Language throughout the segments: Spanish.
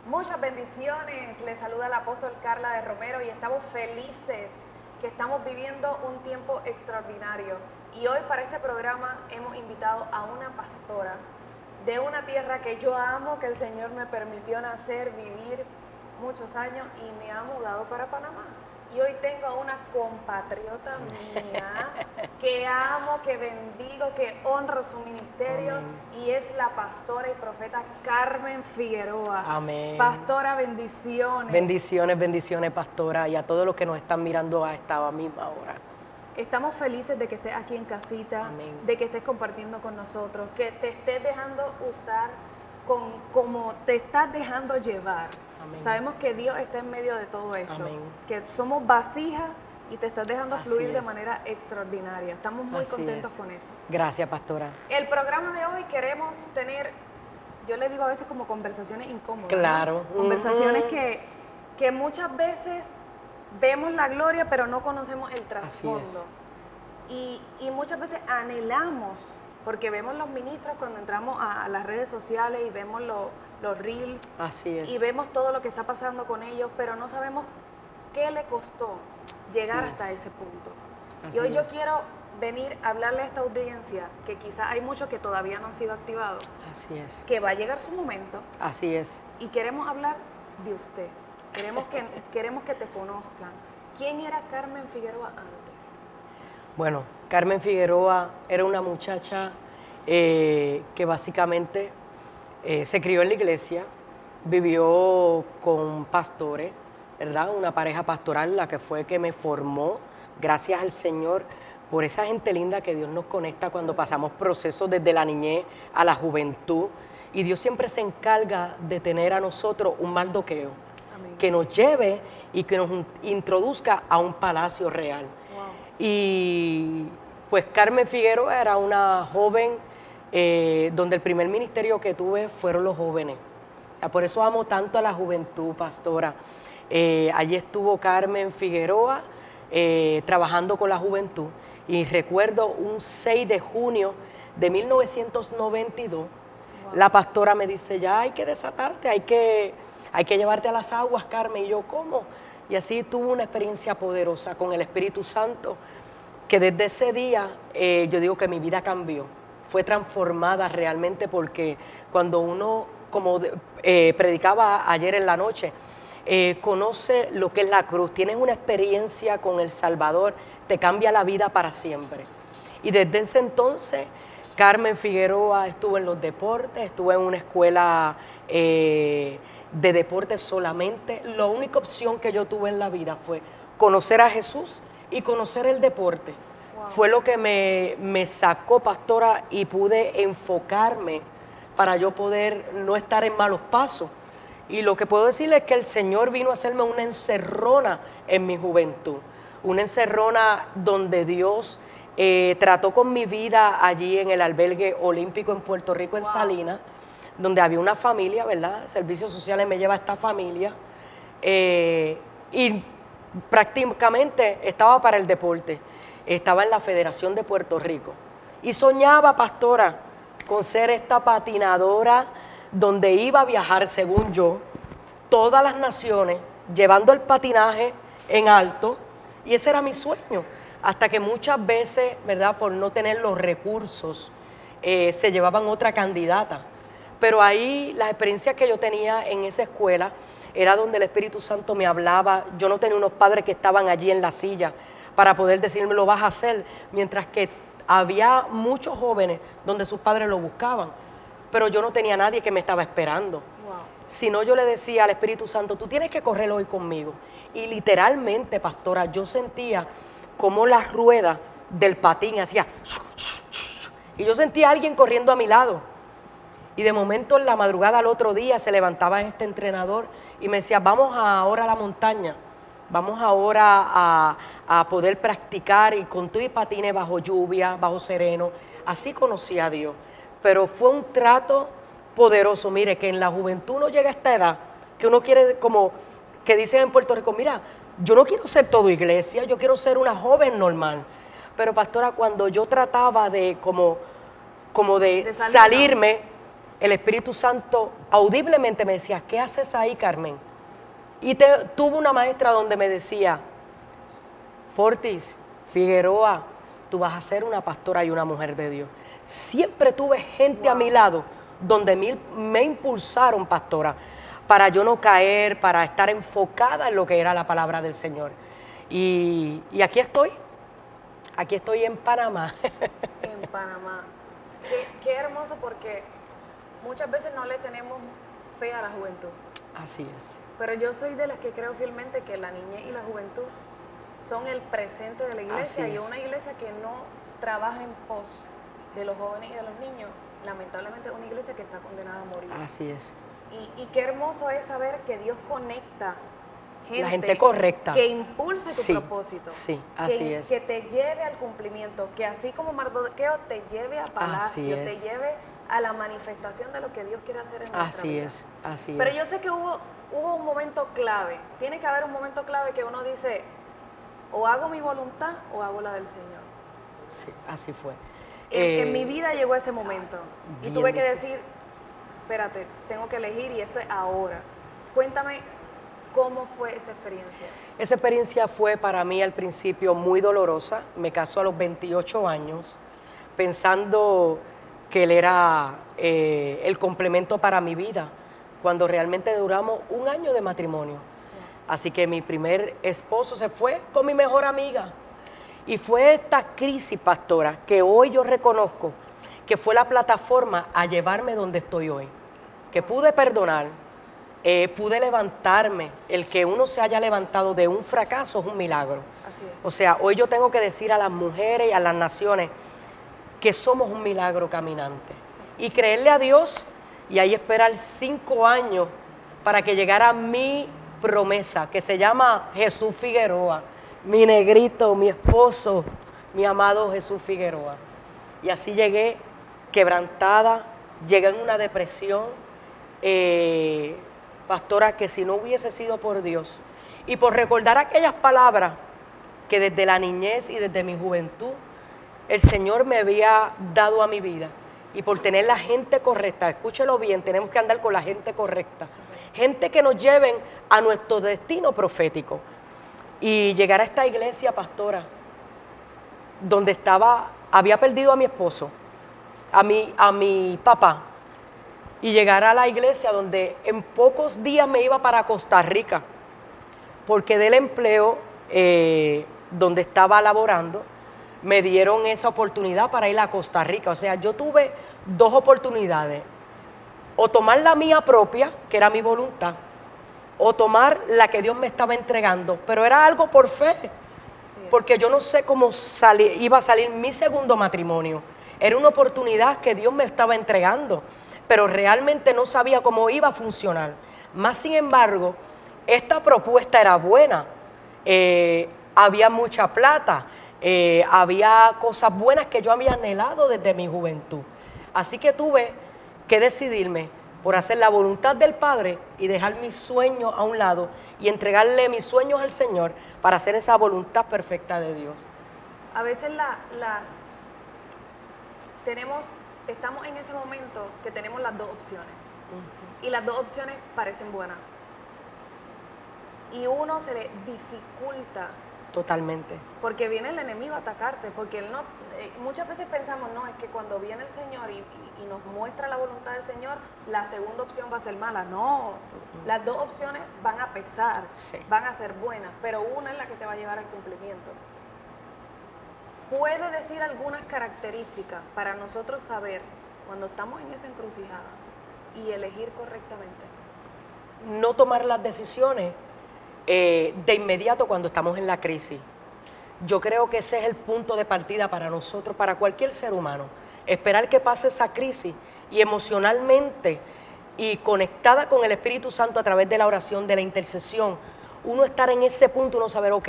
Muchas bendiciones, les saluda el apóstol Carla de Romero y estamos felices que estamos viviendo un tiempo extraordinario. Y hoy para este programa hemos invitado a una pastora de una tierra que yo amo, que el Señor me permitió nacer, vivir muchos años y me ha mudado para Panamá. Y hoy tengo a una compatriota mía que amo, que bendigo, que honro su ministerio. Amén. Y es la pastora y profeta Carmen Figueroa. Amén. Pastora, bendiciones. Bendiciones, bendiciones, pastora, y a todos los que nos están mirando a esta misma hora. Estamos felices de que estés aquí en casita, amén, de que estés compartiendo con nosotros, que te estés dejando usar como te estás dejando llevar. Amén. Sabemos que Dios está en medio de todo esto, amén, que somos vasijas y te estás dejando fluir de manera extraordinaria. Estamos muy contentos con eso. Gracias, pastora. El programa de hoy queremos tener, yo le digo a veces como conversaciones incómodas. Claro. ¿No? Conversaciones que muchas veces vemos la gloria, pero no conocemos el trasfondo. Y muchas veces anhelamos, porque vemos los ministros cuando entramos a las redes sociales y vemos los reels. Así es. Y vemos todo lo que está pasando con ellos, pero no sabemos qué le costó llegar hasta ese punto. Así y hoy yo quiero venir a hablarle a esta audiencia, que quizás hay muchos que todavía no han sido activados. Así es. Que va a llegar su momento. Así es. Y queremos hablar de usted. Queremos que te conozcan. ¿Quién era Carmen Figueroa antes? Bueno, Carmen Figueroa era una muchacha que básicamente se crió en la iglesia, vivió con pastores, ¿verdad? Una pareja pastoral, la que fue que me formó, gracias al Señor, por esa gente linda que Dios nos conecta cuando pasamos procesos desde la niñez a la juventud. Y Dios siempre se encarga de tener a nosotros un mardoqueo, amén, que nos lleve y que nos introduzca a un palacio real. Wow. Y pues Carmen Figueroa era una joven donde el primer ministerio que tuve fueron los jóvenes. O sea, por eso amo tanto a la juventud, pastora. Allí estuvo Carmen Figueroa trabajando con la juventud. Y recuerdo un 6 de junio de 1992, wow, la pastora me dice, ya hay que desatarte, hay que llevarte a las aguas, Carmen. Y yo, ¿cómo? Y así tuve una experiencia poderosa con el Espíritu Santo, que desde ese día yo digo que mi vida cambió, fue transformada realmente, porque cuando uno, como predicaba ayer en la noche, conoce lo que es la cruz, tienes una experiencia con el Salvador, te cambia la vida para siempre. Y desde ese entonces, Carmen Figueroa estuvo en los deportes, estuvo en una escuela de deportes solamente. La única opción que yo tuve en la vida fue conocer a Jesús y conocer el deporte. Wow. Fue lo que me sacó, pastora, y pude enfocarme para yo poder no estar en malos pasos. Y lo que puedo decirles es que el Señor vino a hacerme una encerrona en mi juventud, una encerrona donde Dios trató con mi vida allí en el albergue olímpico en Puerto Rico, en wow, Salinas, donde había una familia, ¿verdad? Servicios Sociales me lleva a esta familia y prácticamente estaba para el deporte, estaba en la Federación de Puerto Rico y soñaba, pastora, con ser esta patinadora donde iba a viajar, según yo, todas las naciones, llevando el patinaje en alto, y ese era mi sueño, hasta que muchas veces, ¿verdad?, por no tener los recursos, se llevaban otra candidata. Pero ahí las experiencias que yo tenía en esa escuela era donde el Espíritu Santo me hablaba. Yo no tenía unos padres que estaban allí en la silla para poder decirme, lo vas a hacer, mientras que había muchos jóvenes donde sus padres lo buscaban, pero yo no tenía nadie que me estaba esperando. Wow. Sino yo le decía al Espíritu Santo, tú tienes que correr hoy conmigo. Y literalmente, pastora, yo sentía como la rueda del patín hacía y yo sentía a alguien corriendo a mi lado. Y de momento en la madrugada al otro día se levantaba este entrenador y me decía, vamos ahora a la montaña, vamos ahora a poder practicar, y con todo y patines bajo lluvia, bajo sereno. Así conocí a Dios. Pero fue un trato poderoso. Mire, que en la juventud uno llega a esta edad, que uno quiere, como que dicen en Puerto Rico, mira, yo no quiero ser todo iglesia, yo quiero ser una joven normal. Pero pastora, cuando yo trataba de de salirme. salirme, el Espíritu Santo audiblemente me decía, ¿qué haces ahí, Carmen? Y tuve una maestra donde me decía, Fortis, Figueroa, tú vas a ser una pastora y una mujer de Dios. Siempre tuve gente a mi lado donde me impulsaron, pastora, para yo no caer, para estar enfocada en lo que era la palabra del Señor. Y aquí estoy en Panamá. En Panamá. Qué hermoso, porque muchas veces no le tenemos fe a la juventud. Así es. Pero yo soy de las que creo fielmente que la niñez y la juventud son el presente de la iglesia, y una iglesia que no trabaja en pos de los jóvenes y de los niños, lamentablemente es una iglesia que está condenada a morir. Así es. Y qué hermoso es saber que Dios conecta la gente correcta, que impulse tu propósito, sí, así es, que te lleve al cumplimiento, que así como Mardoqueo te lleve a palacio, te lleve a la manifestación de lo que Dios quiere hacer en nuestra vida. Así es. Pero yo sé que hubo un momento clave, tiene que haber un momento clave que uno dice, o hago mi voluntad o hago la del Señor. Sí, así fue. En mi vida llegó ese momento y tuve que decir, espérate, tengo que elegir y esto es ahora. Cuéntame cómo fue esa experiencia. Esa experiencia fue para mí al principio muy dolorosa. Me casó a los 28 años pensando que él era el complemento para mi vida, cuando realmente duramos 1 año de matrimonio. Así que mi primer esposo se fue con mi mejor amiga. Y fue esta crisis, pastora, que hoy yo reconozco que fue la plataforma a llevarme donde estoy hoy. Que pude perdonar, pude levantarme. El que uno se haya levantado de un fracaso es un milagro. Así es. O sea, hoy yo tengo que decir a las mujeres y a las naciones que somos un milagro caminante. Y creerle a Dios y ahí esperar 5 años para que llegara mi promesa, que se llama Jesús Figueroa, mi negrito, mi esposo, mi amado Jesús Figueroa. Y así llegué quebrantada, llegué en una depresión, pastora, que si no hubiese sido por Dios y por recordar aquellas palabras que desde la niñez y desde mi juventud el Señor me había dado a mi vida, y por tener la gente correcta, escúchelo bien, tenemos que andar con la gente correcta, gente que nos lleven a nuestro destino profético. Y llegar a esta iglesia, pastora, donde había perdido a mi esposo, a mi papá, y llegar a la iglesia donde en pocos días me iba para Costa Rica, porque del empleo donde estaba laborando, me dieron esa oportunidad para ir a Costa Rica. O sea, yo tuve 2 oportunidades, o tomar la mía propia, que era mi voluntad, o tomar la que Dios me estaba entregando, pero era algo por fe, porque yo no sé cómo iba a salir mi segundo matrimonio. Era una oportunidad que Dios me estaba entregando, pero realmente no sabía cómo iba a funcionar. Más sin embargo, esta propuesta era buena, había mucha plata, había cosas buenas que yo había anhelado desde mi juventud. Así que tuve que decidirme por hacer la voluntad del Padre y dejar mis sueños a un lado y entregarle mis sueños al Señor para hacer esa voluntad perfecta de Dios. A veces estamos en ese momento que tenemos las 2 opciones. Y las 2 opciones parecen buenas. Y uno se le dificulta. Totalmente. Porque viene el enemigo a atacarte, porque él no, muchas veces pensamos, no, es que cuando viene el Señor y nos muestra la voluntad del Señor, la segunda opción va a ser mala. No, las 2 opciones van a pesar, van a ser buenas, pero una es la que te va a llevar al cumplimiento. ¿Puede decir algunas características para nosotros saber cuando estamos en esa encrucijada y elegir correctamente? No tomar las decisiones de inmediato cuando estamos en la crisis. Yo creo que ese es el punto de partida para nosotros, para cualquier ser humano. Esperar que pase esa crisis y emocionalmente y conectada con el Espíritu Santo a través de la oración, de la intercesión, uno estar en ese punto, uno saber, ok,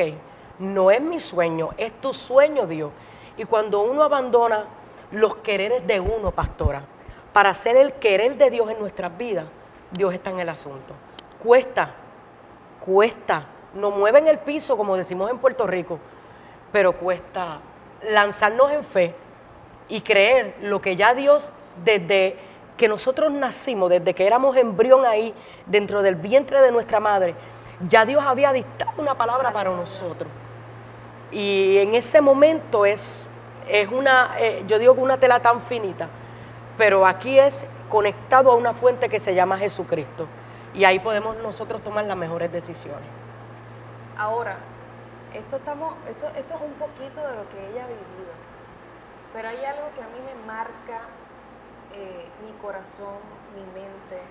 no es mi sueño, es tu sueño, Dios. Y cuando uno abandona los quereres de uno, pastora, para hacer el querer de Dios en nuestras vidas, Dios está en el asunto. Cuesta, nos mueve en el piso, como decimos en Puerto Rico, pero cuesta lanzarnos en fe y creer lo que ya Dios, desde que nosotros nacimos, desde que éramos embrión ahí, dentro del vientre de nuestra madre, ya Dios había dictado una palabra para nosotros. Y en ese momento es una, yo digo que una tela tan finita, pero aquí es conectado a una fuente que se llama Jesucristo. Y ahí podemos nosotros tomar las mejores decisiones. Ahora, esto es un poquito de lo que ella ha vivido, pero hay algo que a mí me marca mi corazón, mi mente,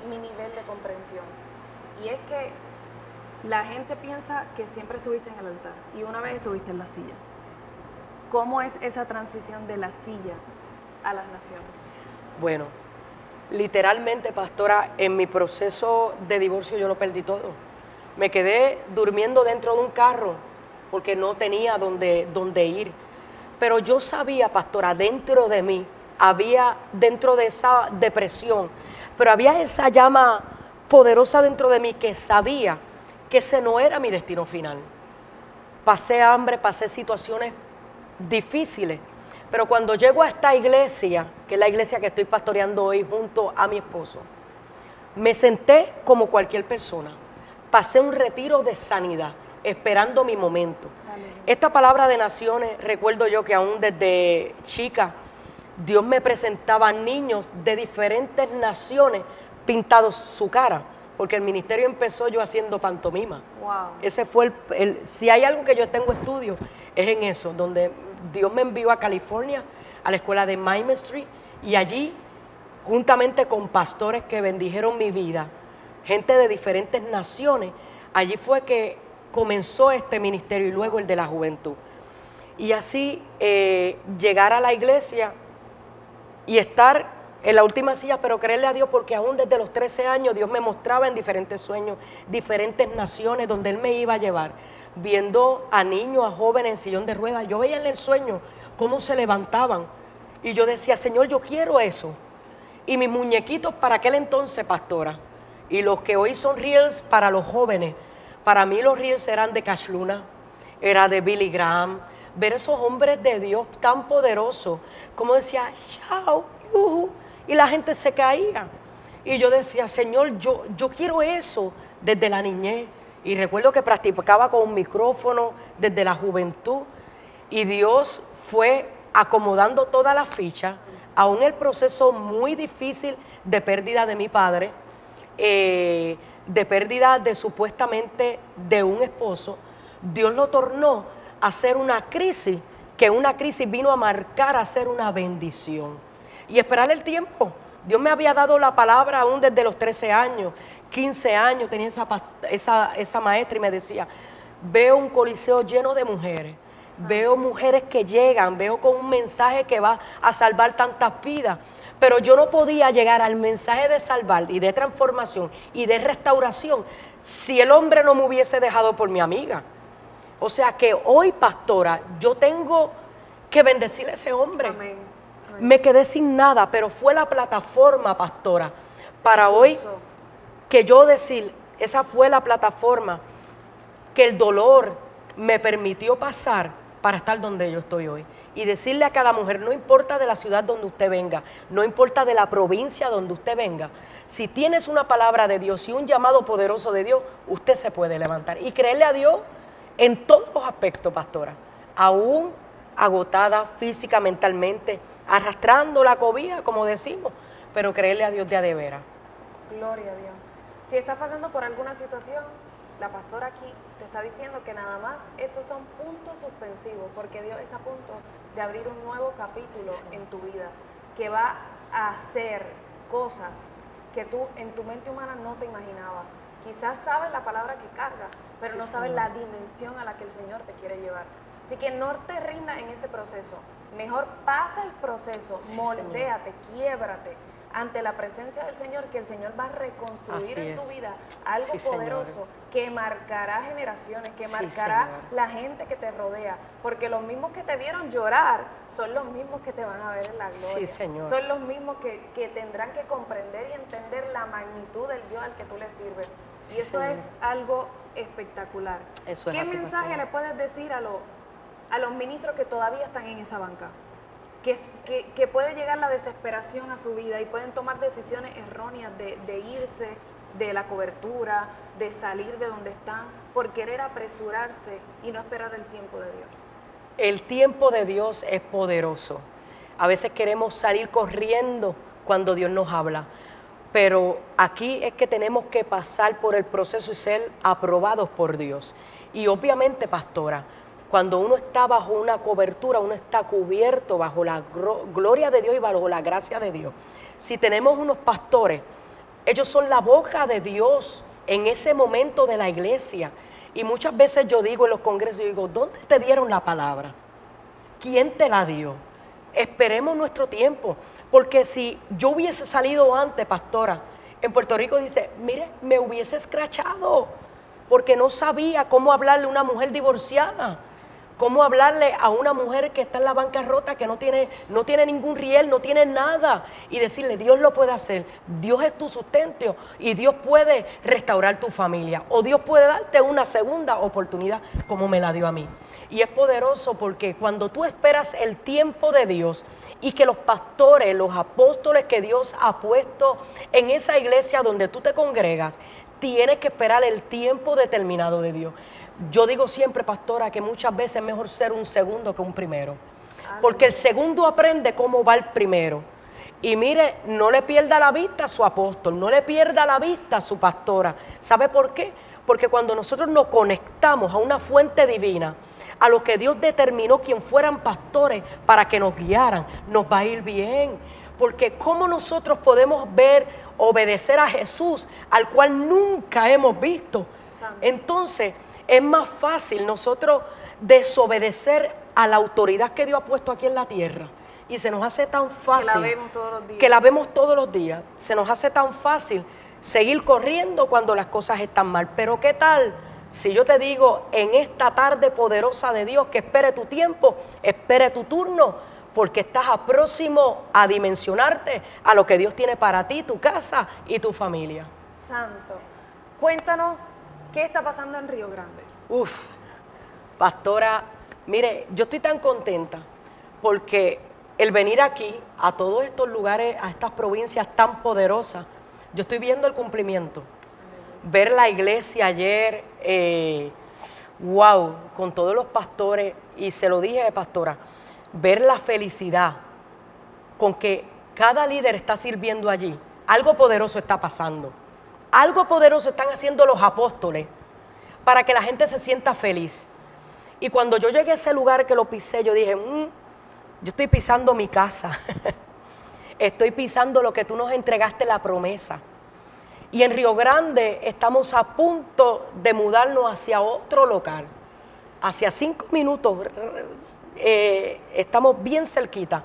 mi nivel de comprensión. Y es que la gente piensa que siempre estuviste en el altar y una vez estuviste en la silla. ¿Cómo es esa transición de la silla a las naciones? Bueno, literalmente, pastora, en mi proceso de divorcio yo lo perdí todo. Me quedé durmiendo dentro de un carro porque no tenía dónde ir. Pero yo sabía, pastora, dentro de mí, había dentro de esa depresión, pero había esa llama poderosa dentro de mí que sabía que ese no era mi destino final. Pasé hambre, pasé situaciones difíciles, pero cuando llego a esta iglesia, que es la iglesia que estoy pastoreando hoy junto a mi esposo, me senté como cualquier persona. Pasé un retiro de sanidad, esperando mi momento. Esta palabra de naciones, recuerdo yo que aún desde chica, Dios me presentaba niños de diferentes naciones pintados su cara, porque el ministerio empezó yo haciendo pantomima. Wow. Ese fue si hay algo que yo tengo estudio, es en eso, donde Dios me envió a California, a la escuela de Mime Street, y allí, juntamente con pastores que bendijeron mi vida, gente de diferentes naciones, allí fue que comenzó este ministerio y luego el de la juventud. Y así llegar a la iglesia y estar en la última silla, pero creerle a Dios, porque aún desde los 13 años Dios me mostraba en diferentes sueños, diferentes naciones donde Él me iba a llevar, viendo a niños, a jóvenes en sillón de ruedas. Yo veía en el sueño cómo se levantaban y yo decía, Señor, yo quiero eso. Y mis muñequitos para aquel entonces, pastora, y los que hoy son reels para los jóvenes, para mí los reels eran de Cash Luna, era de Billy Graham, ver esos hombres de Dios tan poderosos, como decía, chao, y la gente se caía. Y yo decía, Señor, yo quiero eso desde la niñez. Y recuerdo que practicaba con un micrófono desde la juventud. Y Dios fue acomodando todas las fichas, aún el proceso muy difícil de pérdida de mi padre, de pérdida de supuestamente de un esposo. Dios lo tornó a ser una crisis, que una crisis vino a marcar a ser una bendición. Y esperar el tiempo. Dios me había dado la palabra aún desde los 13 años, 15 años, tenía esa maestra y me decía, veo un coliseo lleno de mujeres, veo mujeres que llegan, veo con un mensaje que va a salvar tantas vidas, pero yo no podía llegar al mensaje de salvar y de transformación y de restauración si el hombre no me hubiese dejado por mi amiga. O sea que hoy, pastora, yo tengo que bendecir a ese hombre. Amén. Amén. Me quedé sin nada, pero fue la plataforma, pastora, para hoy que yo decir, esa fue la plataforma que el dolor me permitió pasar para estar donde yo estoy hoy. Y decirle a cada mujer, no importa de la ciudad donde usted venga, no importa de la provincia donde usted venga, si tienes una palabra de Dios y un llamado poderoso de Dios, usted se puede levantar y creerle a Dios en todos los aspectos, pastora, aún agotada física, mentalmente, arrastrando la cobija, como decimos, pero creerle a Dios de veras. Gloria a Dios. Si estás pasando por alguna situación, la pastora aquí te está diciendo que nada más estos son puntos suspensivos, porque Dios está a punto de abrir un nuevo capítulo en tu vida, que va a hacer cosas que tú en tu mente humana no te imaginabas. Quizás sabes la palabra que carga, pero no sabes la dimensión a la que el Señor te quiere llevar. Así que no te rindas en ese proceso. Mejor pasa el proceso, moldéate, quiébrate ante la presencia del Señor, que el Señor va a reconstruir en tu vida algo poderoso que marcará generaciones, que marcará la gente que te rodea, porque los mismos que te vieron llorar son los mismos que te van a ver en la gloria. Son los mismos que tendrán que comprender y entender la magnitud del Dios al que tú le sirves. Y eso es algo espectacular. ¿Qué mensaje le puedes decir a los ministros que todavía están en esa banca? Que puede llegar la desesperación a su vida y pueden tomar decisiones erróneas de irse de la cobertura, de salir de donde están, por querer apresurarse y no esperar el tiempo de Dios. El tiempo de Dios es poderoso. A veces queremos salir corriendo cuando Dios nos habla, pero aquí es que tenemos que pasar por el proceso y ser aprobados por Dios. Y obviamente, pastora, cuando uno está bajo una cobertura, uno está cubierto bajo la gloria de Dios y bajo la gracia de Dios. Si tenemos unos pastores, ellos son la boca de Dios en ese momento de la iglesia. Y muchas veces yo digo en los congresos, yo digo, ¿dónde te dieron la palabra? ¿Quién te la dio? Esperemos nuestro tiempo, porque si yo hubiese salido antes, pastora, en Puerto Rico dice, mire, me hubiese escrachado, porque no sabía cómo hablarle a una mujer divorciada, cómo hablarle a una mujer que está en la bancarrota, que no tiene ningún riel, no tiene nada, y decirle, Dios lo puede hacer, Dios es tu sustento, y Dios puede restaurar tu familia, o Dios puede darte una segunda oportunidad, como me la dio a mí. Y es poderoso porque cuando tú esperas el tiempo de Dios y que los pastores, los apóstoles que Dios ha puesto en esa iglesia donde tú te congregas, tienes que esperar el tiempo determinado de Dios. Yo digo siempre, pastora, que muchas veces es mejor ser un segundo que un primero, porque el segundo aprende cómo va el primero. Y mire, no le pierda la vista a su apóstol, no le pierda la vista a su pastora. ¿Sabe por qué? Porque cuando nosotros nos conectamos a una fuente divina, a lo que Dios determinó quien fueran pastores para que nos guiaran, nos va a ir bien. Porque ¿cómo nosotros podemos ver, obedecer a Jesús, al cual nunca hemos visto? Entonces, es más fácil nosotros desobedecer a la autoridad que Dios ha puesto aquí en la tierra. Y se nos hace tan fácil. Que la vemos todos los días. Que la vemos todos los días. Se nos hace tan fácil seguir corriendo cuando las cosas están mal. Pero ¿qué tal si yo te digo en esta tarde poderosa de Dios que espere tu tiempo, espere tu turno, porque estás próximo a dimensionarte a lo que Dios tiene para ti, tu casa y tu familia? Santo. Cuéntanos, ¿qué está pasando en Río Grande? Pastora, mire, yo estoy tan contenta porque el venir aquí a todos estos lugares, a estas provincias tan poderosas, yo estoy viendo el cumplimiento. Ver la iglesia ayer, wow, con todos los pastores, y se lo dije, pastora, ver la felicidad con que cada líder está sirviendo allí. Algo poderoso está pasando. Algo poderoso están haciendo los apóstoles para que la gente se sienta feliz. Y cuando yo llegué a ese lugar que lo pisé, yo dije, yo estoy pisando mi casa. Estoy pisando lo que tú nos entregaste, la promesa. Y en Río Grande estamos a punto de mudarnos hacia otro local. Hacia 5 minutos, estamos bien cerquita.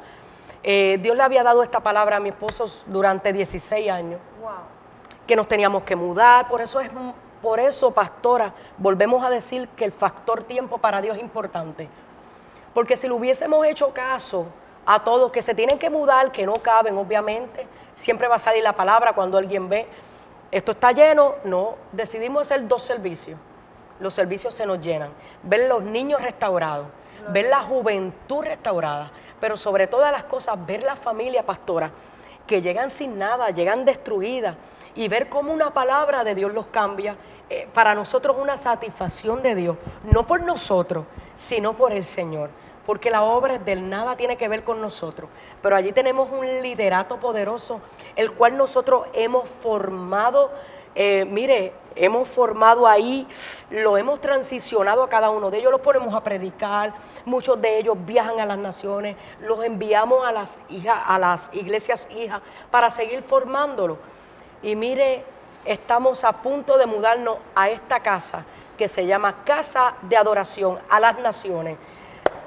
Dios le había dado esta palabra a mi esposo durante 16 años. Wow. Que nos teníamos que mudar. Por eso, pastora, volvemos a decir que el factor tiempo para Dios es importante. Porque si le hubiésemos hecho caso a todos que se tienen que mudar, que no caben, obviamente, siempre va a salir la palabra cuando alguien ve, esto está lleno, no, decidimos hacer 2 servicios. Los servicios se nos llenan. Ver los niños restaurados, ver la juventud restaurada, pero sobre todas las cosas, ver la familia, pastora, que llegan sin nada, llegan destruidas, y ver cómo una palabra de Dios los cambia, para nosotros es una satisfacción de Dios, no por nosotros, sino por el Señor. Porque la obra del nada tiene que ver con nosotros, pero allí tenemos un liderato poderoso, el cual nosotros hemos formado, hemos formado ahí, lo hemos transicionado a cada uno de ellos, los ponemos a predicar, muchos de ellos viajan a las naciones, los enviamos a las iglesias hijas para seguir formándolos. Y mire, estamos a punto de mudarnos a esta casa que se llama Casa de Adoración a las Naciones,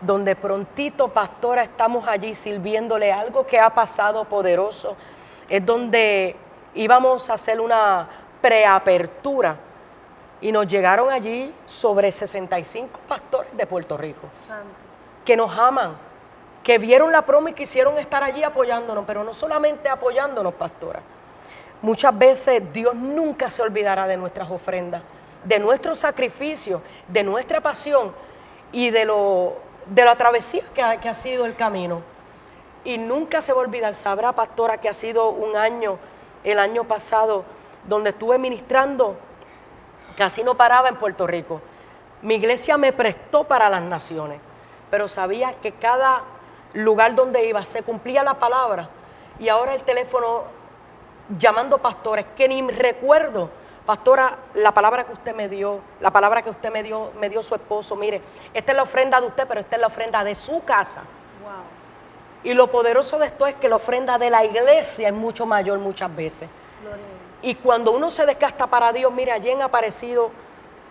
donde prontito, pastora, estamos allí sirviéndole. Algo que ha pasado poderoso es donde íbamos a hacer una preapertura y nos llegaron allí sobre 65 pastores de Puerto Rico. Santo. Que nos aman, que vieron la promo y quisieron estar allí apoyándonos, pero no solamente apoyándonos, pastora. Muchas veces Dios nunca se olvidará de nuestras ofrendas, de nuestro sacrificio, de nuestra pasión y de lo de la travesía que ha sido el camino. Y nunca se va a olvidar, sabrá, pastora, que ha sido un año, el año pasado, donde estuve ministrando, casi no paraba en Puerto Rico. Mi iglesia me prestó para las naciones, pero sabía que cada lugar donde iba se cumplía la palabra. Y ahora el teléfono llamando pastores, que ni recuerdo, pastora, la palabra que usted me dio, la palabra que usted me dio su esposo, mire, esta es la ofrenda de usted, pero esta es la ofrenda de su casa. Wow. Y lo poderoso de esto es que la ofrenda de la iglesia es mucho mayor muchas veces. Gloria. Y cuando uno se desgasta para Dios, mira, allí han aparecido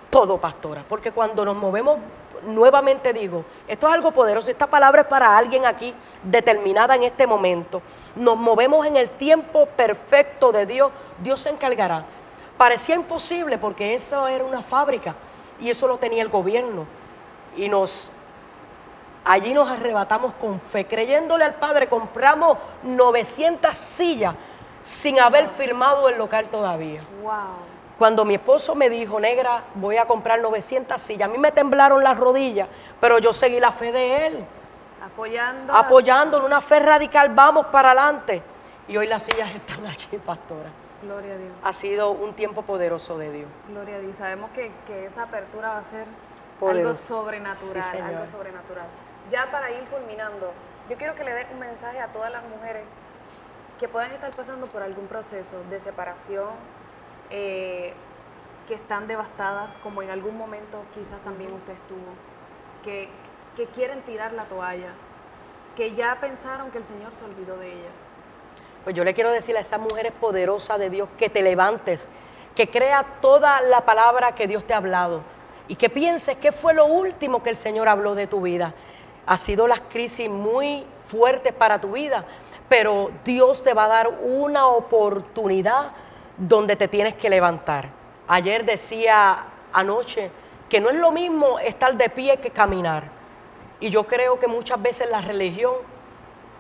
todo, pastora, porque cuando nos movemos, nuevamente digo, esto es algo poderoso, esta palabra es para alguien aquí determinada en este momento. Nos movemos en el tiempo perfecto de Dios, Dios se encargará. Parecía imposible porque eso era una fábrica y eso lo tenía el gobierno. Y allí nos arrebatamos con fe, creyéndole al Padre, compramos 900 sillas sin haber firmado el local todavía. Wow. Cuando mi esposo me dijo, negra, voy a comprar 900 sillas, a mí me temblaron las rodillas, pero yo seguí la fe de él. Apoyando en una fe radical, vamos para adelante. Y hoy las sillas están allí, pastora. Gloria a Dios. Ha sido un tiempo poderoso de Dios. Gloria a Dios. Sabemos que esa apertura va a ser Poderoso. algo sobrenatural, Sí, Señor. algo sobrenatural. Ya para ir culminando, yo quiero que le dé un mensaje a todas las mujeres que puedan estar pasando por algún proceso de separación, que están devastadas, como en algún momento quizás también usted estuvo, que quieren tirar la toalla, que ya pensaron que el Señor se olvidó de ella. Pues yo le quiero decir a esas mujeres poderosas de Dios que te levantes, que crea toda la palabra que Dios te ha hablado y que pienses qué fue lo último que el Señor habló de tu vida. Ha sido las crisis muy fuertes para tu vida, pero Dios te va a dar una oportunidad donde te tienes que levantar. Ayer decía anoche que no es lo mismo estar de pie que caminar. Y yo creo que muchas veces la religión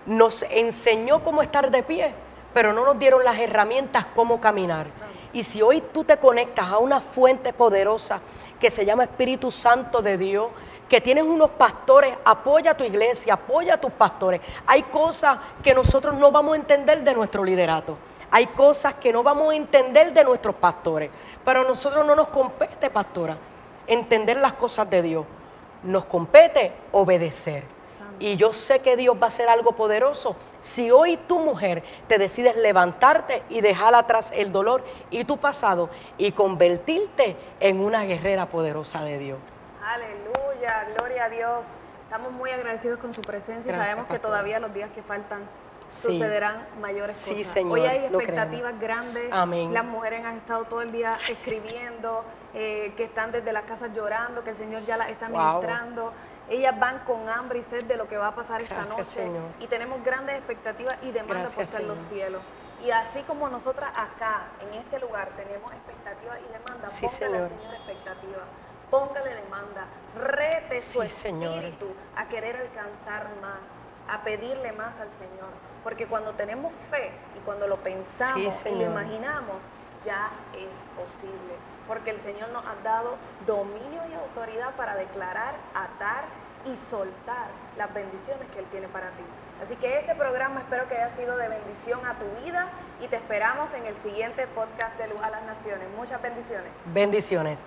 nos enseñó cómo estar de pie, pero no nos dieron las herramientas cómo caminar. Y si hoy tú te conectas a una fuente poderosa que se llama Espíritu Santo de Dios, que tienes unos pastores, apoya a tu iglesia, apoya a tus pastores. Hay cosas que nosotros no vamos a entender de nuestro liderato. Hay cosas que no vamos a entender de nuestros pastores. Pero a nosotros no nos compete, pastora, entender las cosas de Dios. Nos compete obedecer. Y yo sé que Dios va a hacer algo poderoso. Si hoy tu mujer te decides levantarte y dejar atrás el dolor y tu pasado y convertirte en una guerrera poderosa de Dios. Aleluya, gloria a Dios. Estamos muy agradecidos con su presencia. Gracias, sabemos que pastora. todavía los días que faltan Sí. sucederán mayores Sí, cosas. Señor, Hoy hay lo expectativas grandes. Amén. Las mujeres han estado todo el día escribiendo, que están desde las casas llorando, que el Señor ya las está Wow. ministrando. Ellas van con hambre y sed de lo que va a pasar esta Gracias, noche. Señor. Y tenemos grandes expectativas y demandas Gracias, por ser los Señor. cielos. Y así como nosotras acá, en este lugar, tenemos expectativas y demandas, Sí, póngale al Señor. Señor expectativa, póngale demanda, rete su Sí, Señor. espíritu a querer alcanzar más, a pedirle más al Señor. Porque cuando tenemos fe y cuando lo pensamos y lo Señor. imaginamos, ya es posible. Porque el Señor nos ha dado dominio y autoridad para declarar, atar y soltar las bendiciones que Él tiene para ti. Así que este programa espero que haya sido de bendición a tu vida y te esperamos en el siguiente podcast de Luz a las Naciones. Muchas bendiciones. Bendiciones.